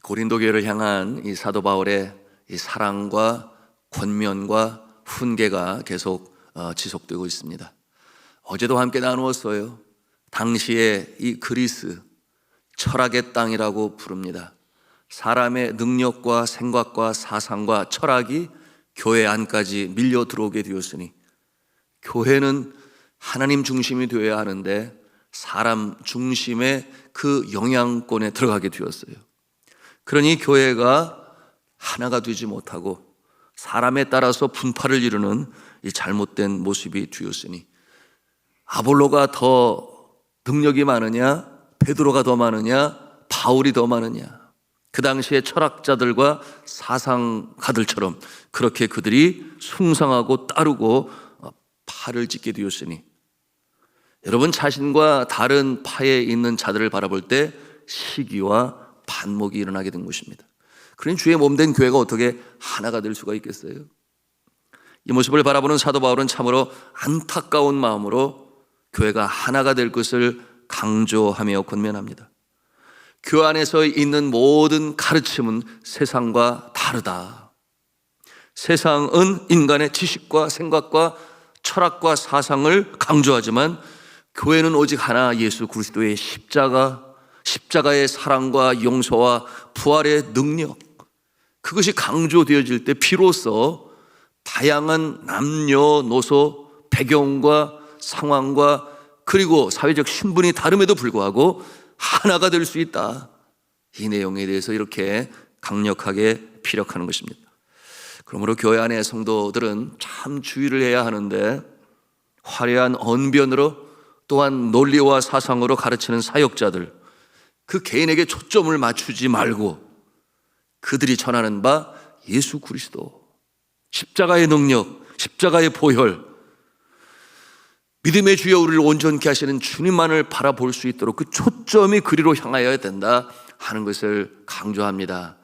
고린도 교회를 향한 이 사도 바울의 이 사랑과 권면과 훈계가 계속 지속되고 있습니다. 어제도 함께 나누었어요. 당시에 이 그리스, 철학의 땅이라고 부릅니다. 사람의 능력과 생각과 사상과 철학이 교회 안까지 밀려 들어오게 되었으니 교회는 하나님 중심이 되어야 하는데 사람 중심의 그 영향권에 들어가게 되었어요. 그러니 교회가 하나가 되지 못하고 사람에 따라서 분파를 이루는 이 잘못된 모습이 되었으니 아볼로가 더 능력이 많으냐, 베드로가 더 많으냐, 바울이 더 많으냐, 그 당시에 철학자들과 사상가들처럼 그렇게 그들이 숭상하고 따르고 팔을 찢게 되었으니 여러분, 자신과 다른 파에 있는 자들을 바라볼 때 시기와 반목이 일어나게 된 것입니다. 그러니 주의 몸된 교회가 어떻게 하나가 될 수가 있겠어요? 이 모습을 바라보는 사도 바울은 참으로 안타까운 마음으로 교회가 하나가 될 것을 강조하며 권면합니다. 교회 안에서 있는 모든 가르침은 세상과 다르다. 세상은 인간의 지식과 생각과 철학과 사상을 강조하지만 교회는 오직 하나, 예수 그리스도의 십자가의 사랑과 용서와 부활의 능력, 그것이 강조되어질 때 비로소 다양한 남녀노소, 배경과 상황과 그리고 사회적 신분이 다름에도 불구하고 하나가 될 수 있다. 이 내용에 대해서 이렇게 강력하게 피력하는 것입니다. 그러므로 교회 안의 성도들은 참 주의를 해야 하는데 화려한 언변으로 또한 논리와 사상으로 가르치는 사역자들, 그 개인에게 초점을 맞추지 말고 그들이 전하는 바 예수 그리스도, 십자가의 능력, 십자가의 보혈, 믿음의 주여 우리를 온전케 하시는 주님만을 바라볼 수 있도록 그 초점이 그리로 향하여야 된다 하는 것을 강조합니다.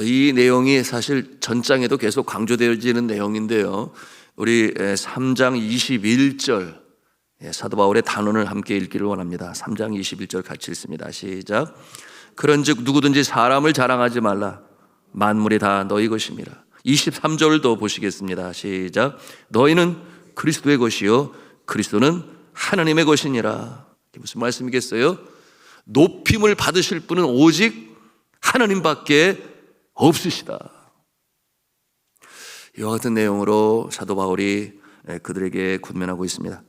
이 내용이 사실 전장에도 계속 강조되어지는 내용인데요, 우리 3장 21절 사도 바울의 단원을 함께 읽기를 원합니다. 3장 21절 같이 읽습니다. 시작. 그런즉 누구든지 사람을 자랑하지 말라. 만물이 다 너희 것입니다. 23절도 보시겠습니다. 시작. 너희는 그리스도의 것이요 그리스도는 하나님의 것이니라. 이게 무슨 말씀이겠어요? 높임을 받으실 분은 오직 하나님밖에 없으시다. 이와 같은 내용으로 사도 바울이 그들에게 권면하고 있습니다.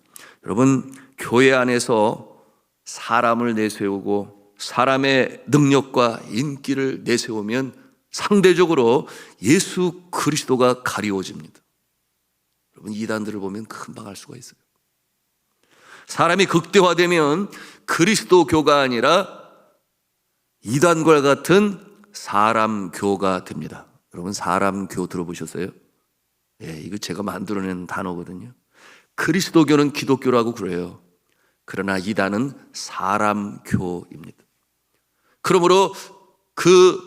여러분, 교회 안에서 사람을 내세우고 사람의 능력과 인기를 내세우면 상대적으로 예수 그리스도가 가리워집니다. 여러분, 이단들을 보면 금방 알 수가 있어요. 사람이 극대화되면 그리스도교가 아니라 이단과 같은 사람교가 됩니다. 여러분, 사람교 들어보셨어요? 이거 제가 만들어낸 단어거든요. 그리스도교는 기독교라고 그래요. 그러나 이단은 사람교입니다. 그러므로 그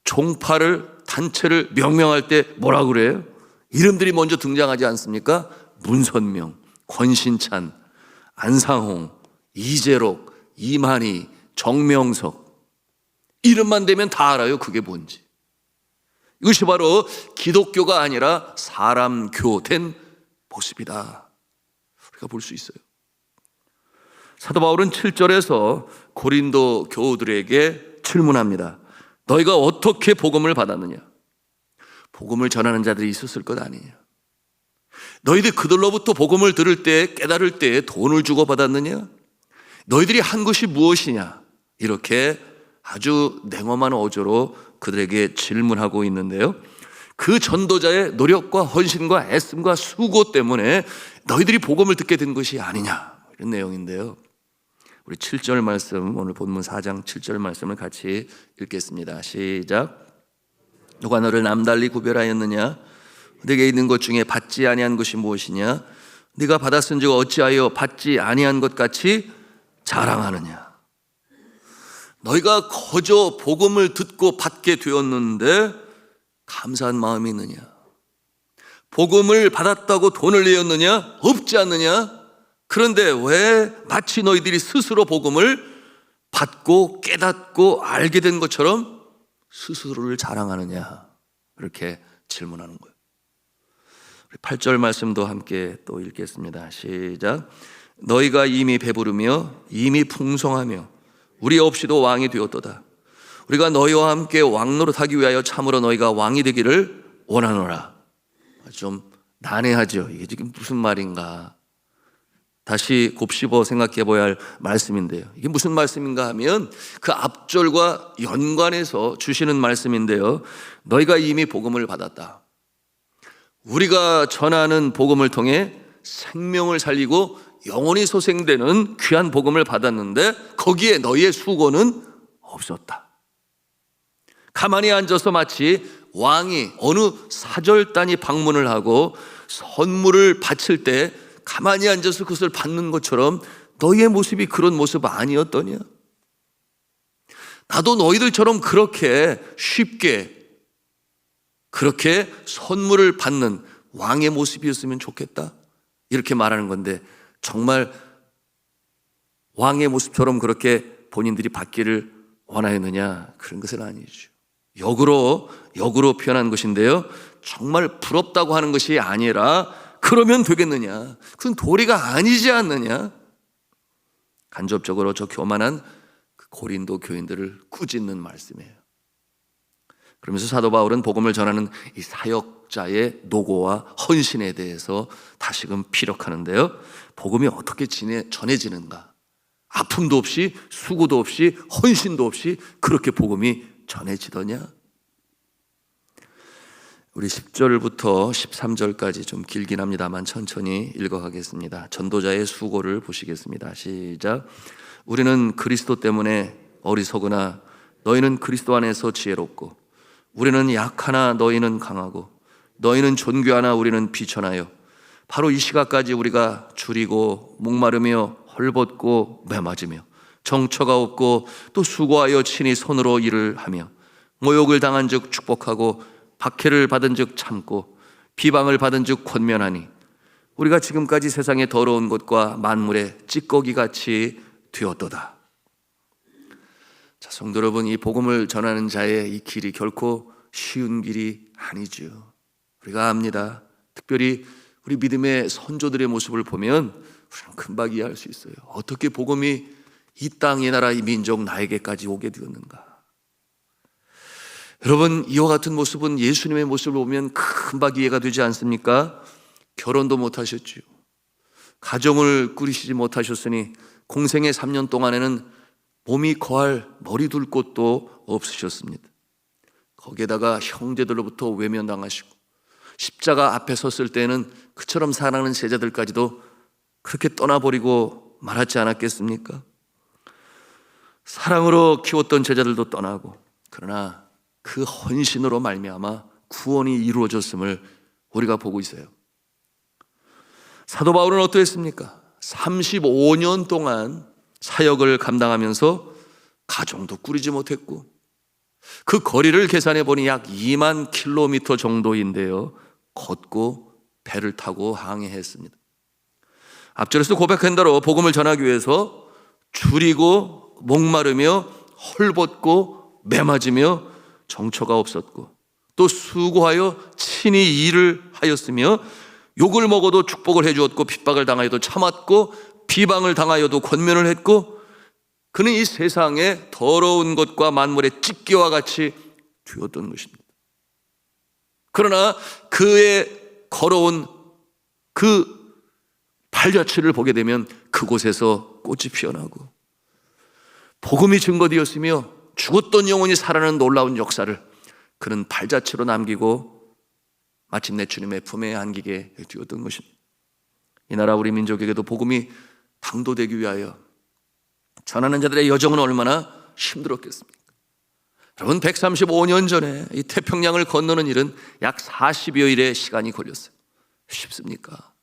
종파를, 단체를 명명할 때 뭐라고 그래요? 이름들이 먼저 등장하지 않습니까? 문선명, 권신찬, 안상홍, 이재록, 이만희, 정명석, 이름만 되면 다 알아요. 그게 뭔지. 이것이 바로 기독교가 아니라 사람교된 모습이다, 우리가 볼 수 있어요. 사도 바울은 7절에서 고린도 교우들에게 질문합니다. 너희가 어떻게 복음을 받았느냐? 복음을 전하는 자들이 있었을 것 아니냐? 너희들 그들로부터 복음을 들을 때, 깨달을 때 돈을 주고 받았느냐? 너희들이 한 것이 무엇이냐? 이렇게 아주 냉엄한 어조로 그들에게 질문하고 있는데요, 그 전도자의 노력과 헌신과 애씀과 수고 때문에 너희들이 복음을 듣게 된 것이 아니냐, 이런 내용인데요, 우리 7절 말씀, 오늘 본문 4장 7절 말씀을 같이 읽겠습니다. 시작. 누가 너를 남달리 구별하였느냐? 네게 있는 것 중에 받지 아니한 것이 무엇이냐? 네가 받았은즉 어찌하여 받지 아니한 것 같이 자랑하느냐? 너희가 거저 복음을 듣고 받게 되었는데 감사한 마음이 있느냐? 복음을 받았다고 돈을 내었느냐? 없지 않느냐? 그런데 왜 마치 너희들이 스스로 복음을 받고 깨닫고 알게 된 것처럼 스스로를 자랑하느냐? 이렇게 질문하는 거예요. 8절 말씀도 함께 또 읽겠습니다. 시작. 너희가 이미 배부르며 이미 풍성하며 우리 없이도 왕이 되었도다. 우리가 너희와 함께 왕노릇하기 위하여 참으로 너희가 왕이 되기를 원하노라. 좀 난해하죠. 이게 지금 무슨 말인가? 다시 곱씹어 생각해 봐야 할 말씀인데요. 이게 무슨 말씀인가 하면 그 앞절과 연관해서 주시는 말씀인데요. 너희가 이미 복음을 받았다. 우리가 전하는 복음을 통해 생명을 살리고 영원히 소생되는 귀한 복음을 받았는데 거기에 너희의 수고는 없었다. 가만히 앉아서 마치 왕이 어느 사절단이 방문을 하고 선물을 바칠 때 가만히 앉아서 그것을 받는 것처럼 너희의 모습이 그런 모습 아니었더냐? 나도 너희들처럼 그렇게 쉽게 그렇게 선물을 받는 왕의 모습이었으면 좋겠다, 이렇게 말하는 건데, 정말 왕의 모습처럼 그렇게 본인들이 받기를 원하였느냐? 그런 것은 아니죠. 역으로 표현한 것인데요, 정말 부럽다고 하는 것이 아니라 그러면 되겠느냐? 그건 도리가 아니지 않느냐? 간접적으로 저 교만한 고린도 교인들을 꾸짖는 말씀이에요. 그러면서 사도 바울은 복음을 전하는 이 사역자의 노고와 헌신에 대해서 다시금 피력하는데요, 복음이 어떻게 전해지는가? 아픔도 없이 수고도 없이 헌신도 없이 그렇게 복음이 전해지더냐? 우리 10절부터 13절까지 좀 길긴 합니다만 천천히 읽어가겠습니다. 전도자의 수고를 보시겠습니다. 시작. 우리는 그리스도 때문에 어리석으나 너희는 그리스도 안에서 지혜롭고, 우리는 약하나 너희는 강하고, 너희는 존귀하나 우리는 비천하여 바로 이 시각까지 우리가 줄이고 목마르며 헐벗고 매맞으며 정처가 없고 또 수고하여 친히 손으로 일을 하며 모욕을 당한 즉 축복하고 박해를 받은 즉 참고 비방을 받은 즉 권면하니 우리가 지금까지 세상의 더러운 것과 만물의 찌꺼기같이 되었도다. 자, 성도 여러분, 이 복음을 전하는 자의 이 길이 결코 쉬운 길이 아니죠. 우리가 압니다. 특별히 우리 믿음의 선조들의 모습을 보면 우리는 금방 이해할 수 있어요. 어떻게 복음이 이 땅, 이 나라, 이 민족, 나에게까지 오게 되었는가? 여러분, 이와 같은 모습은 예수님의 모습을 보면 금방 이해가 되지 않습니까? 결혼도 못하셨죠. 가정을 꾸리시지 못하셨으니 공생의 3년 동안에는 몸이 거할 머리 둘 곳도 없으셨습니다. 거기에다가 형제들로부터 외면당하시고 십자가 앞에 섰을 때는 그처럼 사랑하는 제자들까지도 그렇게 떠나버리고 말았지 않았겠습니까? 사랑으로 키웠던 제자들도 떠나고, 그러나 그 헌신으로 말미암아 구원이 이루어졌음을 우리가 보고 있어요. 사도 바울은 어떠했습니까? 35년 동안 사역을 감당하면서 가정도 꾸리지 못했고, 그 거리를 계산해 보니 약 2만 킬로미터 정도인데요, 걷고 배를 타고 항해했습니다. 앞절에서 고백한 대로 복음을 전하기 위해서 줄이고 목마르며 헐벗고 매맞으며 정처가 없었고, 또 수고하여 친히 일을 하였으며 욕을 먹어도 축복을 해주었고 핍박을 당하여도 참았고 비방을 당하여도 권면을 했고, 그는 이 세상의 더러운 것과 만물의 찢기와 같이 되었던 것입니다. 그러나 그의 걸어온 그 발자취를 보게 되면 그곳에서 꽃이 피어나고 복음이 증거되었으며 죽었던 영혼이 살아나는 놀라운 역사를 그는 발자취로 남기고 마침내 주님의 품에 안기게 되었던 것입니다. 이 나라 우리 민족에게도 복음이 당도되기 위하여 전하는 자들의 여정은 얼마나 힘들었겠습니까? 여러분, 135년 전에 이 태평양을 건너는 일은 약 40여일의 시간이 걸렸어요. 쉽습니까?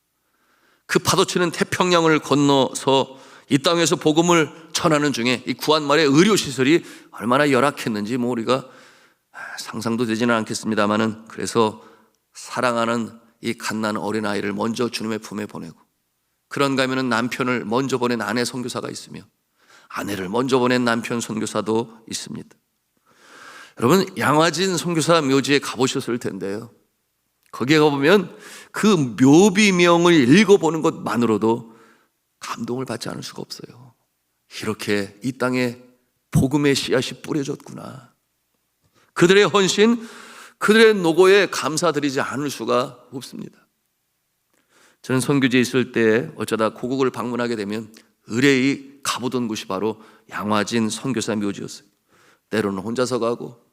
그 파도치는 태평양을 건너서 이 땅에서 복음을 전하는 중에 이 구한말의 의료시설이 얼마나 열악했는지 우리가 상상도 되지는 않겠습니다만은, 그래서 사랑하는 이 갓난 어린아이를 먼저 주님의 품에 보내고, 그런가 하면은 남편을 먼저 보낸 아내 선교사가 있으며 아내를 먼저 보낸 남편 선교사도 있습니다. 여러분, 양화진 선교사 묘지에 가보셨을 텐데요, 거기에 가보면 그 묘비명을 읽어보는 것만으로도 감동을 받지 않을 수가 없어요. 이렇게 이 땅에 복음의 씨앗이 뿌려졌구나. 그들의 헌신, 그들의 노고에 감사드리지 않을 수가 없습니다. 저는 선교지에 있을 때 어쩌다 고국을 방문하게 되면 의뢰이 가보던 곳이 바로 양화진 선교사 묘지였어요. 때로는 혼자서 가고,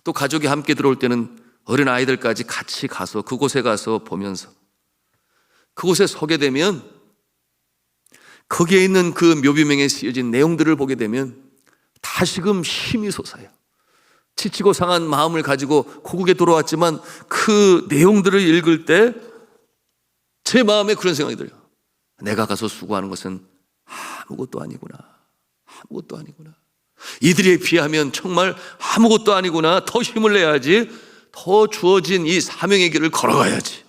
또 가족이 함께 들어올 때는 어린 아이들까지 같이 가서 그곳에 가서 보면서, 그곳에 서게 되면 거기에 있는 그 묘비명에 쓰여진 내용들을 보게 되면 다시금 힘이 솟아요. 지치고 상한 마음을 가지고 고국에 돌아왔지만 그 내용들을 읽을 때 제 마음에 그런 생각이 들어요. 내가 가서 수고하는 것은 아무것도 아니구나. 아무것도 아니구나. 이들에 비하면 정말 아무것도 아니구나. 더 힘을 내야지. 더 주어진 이 사명의 길을 걸어가야지.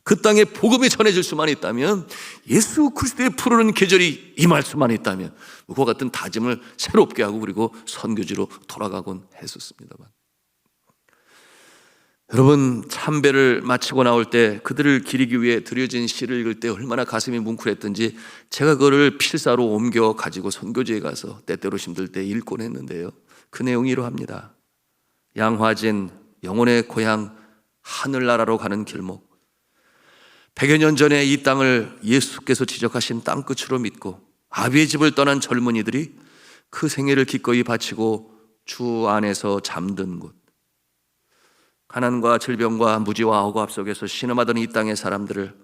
그 땅에 복음이 전해질 수만 있다면, 예수 그리스도의 푸르른 계절이 임할 수만 있다면, 그와 같은 다짐을 새롭게 하고 그리고 선교지로 돌아가곤 했었습니다만, 여러분, 참배를 마치고 나올 때 그들을 기리기 위해 드려진 시를 읽을 때 얼마나 가슴이 뭉클했던지 제가 그거를 필사로 옮겨 가지고 선교지에 가서 때때로 힘들 때 읽곤 했는데요, 그 내용이 이러합니다. 양화진, 영혼의 고향 하늘나라로 가는 길목. 100여 년 전에 이 땅을 예수께서 지적하신 땅끝으로 믿고 아비의 집을 떠난 젊은이들이 그 생애를 기꺼이 바치고 주 안에서 잠든 곳, 가난과 질병과 무지와 억압 속에서 신음하던 이 땅의 사람들을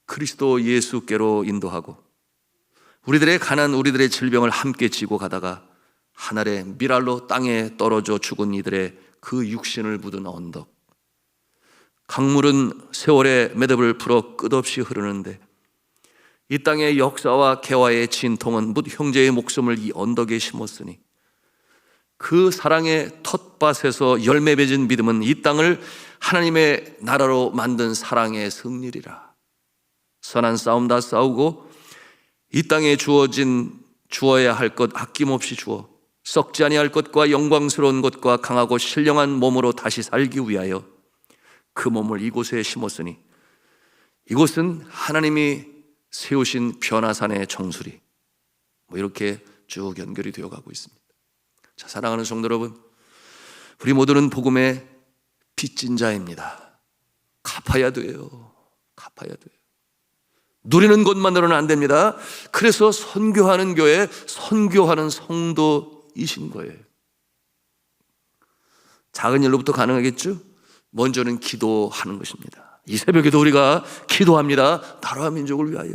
그리스도 예수께로 인도하고, 우리들의 가난, 우리들의 질병을 함께 지고 가다가 하늘의 미랄로 땅에 떨어져 죽은 이들의 그 육신을 묻은 언덕, 강물은 세월의 매듭을 풀어 끝없이 흐르는데 이 땅의 역사와 개화의 진통은 묻 형제의 목숨을 이 언덕에 심었으니 그 사랑의 텃밭에서 열매 맺은 믿음은 이 땅을 하나님의 나라로 만든 사랑의 승리리라. 선한 싸움 다 싸우고 이 땅에 주어야 할 것 아낌없이 주어 썩지 아니할 것과 영광스러운 것과 강하고 신령한 몸으로 다시 살기 위하여 그 몸을 이곳에 심었으니 이곳은 하나님이 세우신 변화산의 정수리. 이렇게 쭉 연결이 되어가고 있습니다. 자, 사랑하는 성도 여러분, 우리 모두는 복음의 빚진 자입니다. 갚아야 돼요. 갚아야 돼요. 누리는 것만으로는 안 됩니다. 그래서 선교하는 교회, 선교하는 성도이신 거예요. 작은 일로부터 가능하겠죠? 먼저는 기도하는 것입니다. 이 새벽에도 우리가 기도합니다. 나라와 민족을 위하여.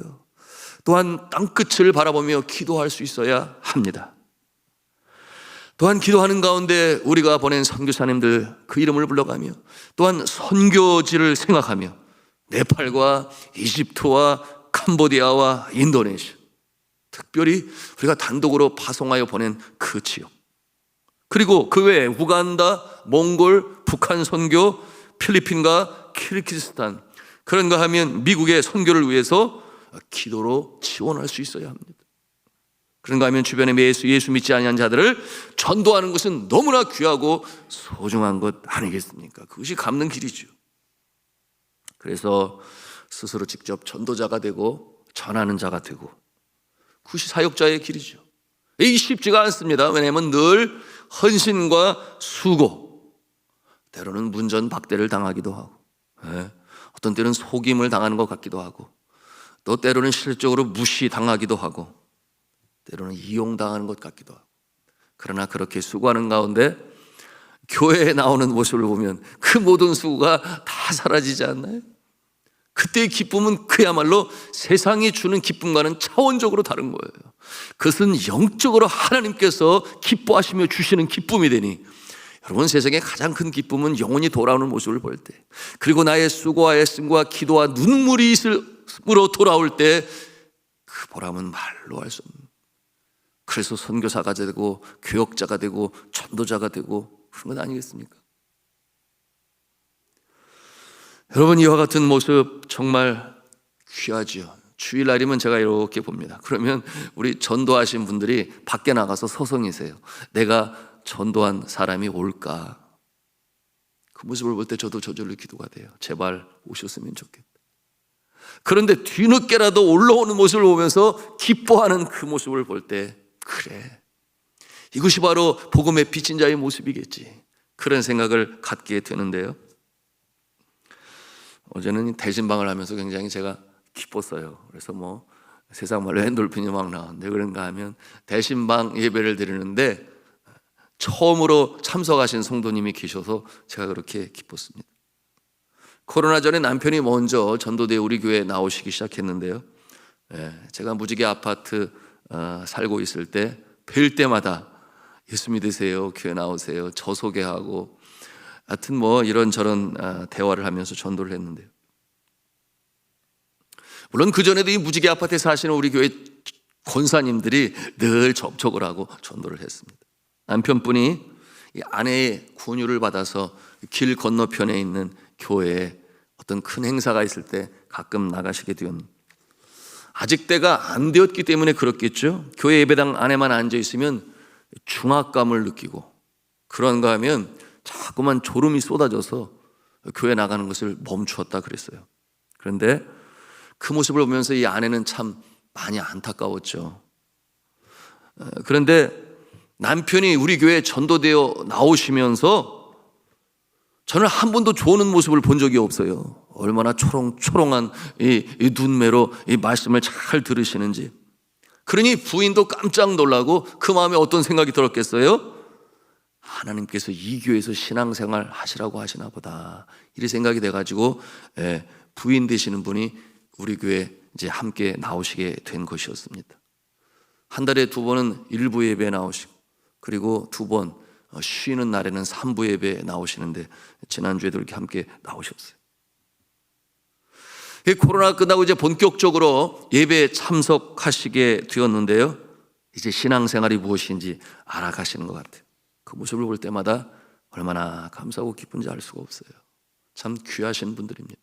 또한 땅끝을 바라보며 기도할 수 있어야 합니다. 또한 기도하는 가운데 우리가 보낸 선교사님들 그 이름을 불러가며, 또한 선교지를 생각하며 네팔과 이집트와 캄보디아와 인도네시아, 특별히 우리가 단독으로 파송하여 보낸 그 지역, 그리고 그 외에 우간다, 몽골, 북한 선교, 필리핀과 키르기스탄, 그런가 하면 미국의 선교를 위해서 기도로 지원할 수 있어야 합니다. 그런가 하면 주변에 예수 믿지 아니한 자들을 전도하는 것은 너무나 귀하고 소중한 것 아니겠습니까? 그것이 갚는 길이죠. 그래서 스스로 직접 전도자가 되고 전하는 자가 되고, 그것이 사역자의 길이죠. 이게 쉽지가 않습니다. 왜냐하면 늘 헌신과 수고, 때로는 문전박대를 당하기도 하고, 어떤 때는 속임을 당하는 것 같기도 하고, 또 때로는 실질적으로 무시당하기도 하고, 때로는 이용당하는 것 같기도 하고, 그러나 그렇게 수고하는 가운데 교회에 나오는 모습을 보면 그 모든 수고가 다 사라지지 않나요? 그때의 기쁨은 그야말로 세상이 주는 기쁨과는 차원적으로 다른 거예요. 그것은 영적으로 하나님께서 기뻐하시며 주시는 기쁨이 되니, 여러분, 세상에 가장 큰 기쁨은 영혼이 돌아오는 모습을 볼 때, 그리고 나의 수고와 애씀과 기도와 눈물이 있음으로 돌아올 때 그 보람은 말로 할 수 없는, 그래서 선교사가 되고 교역자가 되고 전도자가 되고 그런 건 아니겠습니까? 여러분, 이와 같은 모습 정말 귀하지요. 주일날이면 제가 이렇게 봅니다. 그러면 우리 전도하신 분들이 밖에 나가서 서성이세요. 내가 전도한 사람이 올까? 그 모습을 볼 때 저도 저절로 기도가 돼요. 제발 오셨으면 좋겠다. 그런데 뒤늦게라도 올라오는 모습을 보면서 기뻐하는 그 모습을 볼 때, 그래, 이것이 바로 복음의 빚진 자의 모습이겠지, 그런 생각을 갖게 되는데요. 어제는 대신방을 하면서 굉장히 제가 기뻤어요. 그래서 뭐 세상 말로 엔돌핀이 막 나왔는데, 그런가 하면 대신방 예배를 드리는데 처음으로 참석하신 성도님이 계셔서 제가 그렇게 기뻤습니다. 코로나 전에 남편이 먼저 전도대 우리 교회에 나오시기 시작했는데요. 제가 무지개 아파트 살고 있을 때 뵐 때마다 예수 믿으세요, 교회 나오세요, 저 소개하고, 하여튼 뭐 이런저런 대화를 하면서 전도를 했는데요. 물론 그전에도 이 무지개 아파트에 사시는 우리 교회 권사님들이 늘 접촉을 하고 전도를 했습니다. 남편분이 이 아내의 권유를 받아서 길 건너편에 있는 교회에 어떤 큰 행사가 있을 때 가끔 나가시게 되었는데, 아직 때가 안 되었기 때문에 그렇겠죠. 교회 예배당 안에만 앉아 있으면 중압감을 느끼고, 그런가 하면 자꾸만 졸음이 쏟아져서 교회 나가는 것을 멈추었다 그랬어요. 그런데 그 모습을 보면서 이 아내는 참 많이 안타까웠죠. 그런데 남편이 우리 교회에 전도되어 나오시면서 저는 한 번도 좋은 모습을 본 적이 없어요. 얼마나 초롱초롱한 이 눈매로 이 말씀을 잘 들으시는지. 그러니 부인도 깜짝 놀라고 그 마음에 어떤 생각이 들었겠어요? 하나님께서 이 교회에서 신앙생활 하시라고 하시나 보다, 이 생각이 돼가지고 부인 되시는 분이 우리 교회에 이제 함께 나오시게 된 것이었습니다. 한 달에 2번은 일부 예배에 나오시고, 그리고 2번 쉬는 날에는 3부 예배에 나오시는데, 지난주에도 이렇게 함께 나오셨어요. 코로나가 끝나고 이제 본격적으로 예배에 참석하시게 되었는데요, 이제 신앙생활이 무엇인지 알아가시는 것 같아요. 그 모습을 볼 때마다 얼마나 감사하고 기쁜지 알 수가 없어요. 참 귀하신 분들입니다.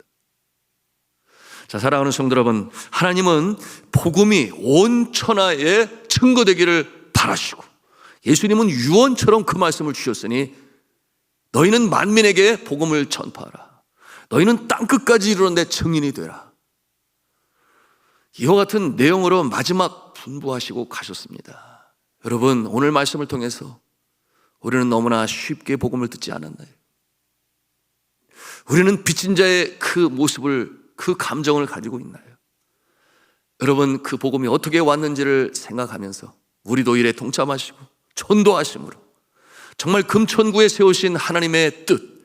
자, 사랑하는 성도 여러분, 하나님은 복음이 온 천하에 증거되기를 바라시고, 예수님은 유언처럼 그 말씀을 주셨으니 너희는 만민에게 복음을 전파하라. 너희는 땅끝까지 이르러 내 증인이 되라. 이와 같은 내용으로 마지막 분부하시고 가셨습니다. 여러분, 오늘 말씀을 통해서 우리는 너무나 쉽게 복음을 듣지 않았나요? 우리는 빚진 자의 그 모습을, 그 감정을 가지고 있나요? 여러분, 그 복음이 어떻게 왔는지를 생각하면서 우리도 일에 동참하시고 전도하심으로 정말 금천구에 세우신 하나님의 뜻,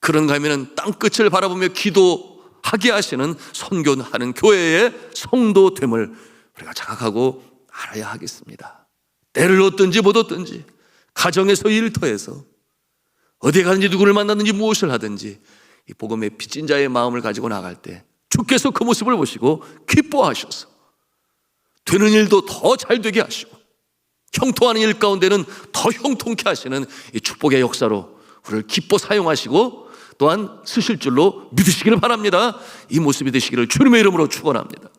그런가 하면 땅끝을 바라보며 기도하게 하시는 선교하는 교회의 성도됨을 우리가 자각하고 알아야 하겠습니다. 때를 얻든지 못 얻든지, 가정에서 일터에서 어디에 가든지 누구를 만나든지 무엇을 하든지, 이 복음의 빚진 자의 마음을 가지고 나갈 때 주께서 그 모습을 보시고 기뻐하셔서 되는 일도 더 잘 되게 하시고, 형통하는 일 가운데는 더 형통케 하시는 이 축복의 역사로 우리를 기뻐 사용하시고 또한 쓰실 줄로 믿으시기를 바랍니다. 이 모습이 되시기를 주님의 이름으로 축원합니다.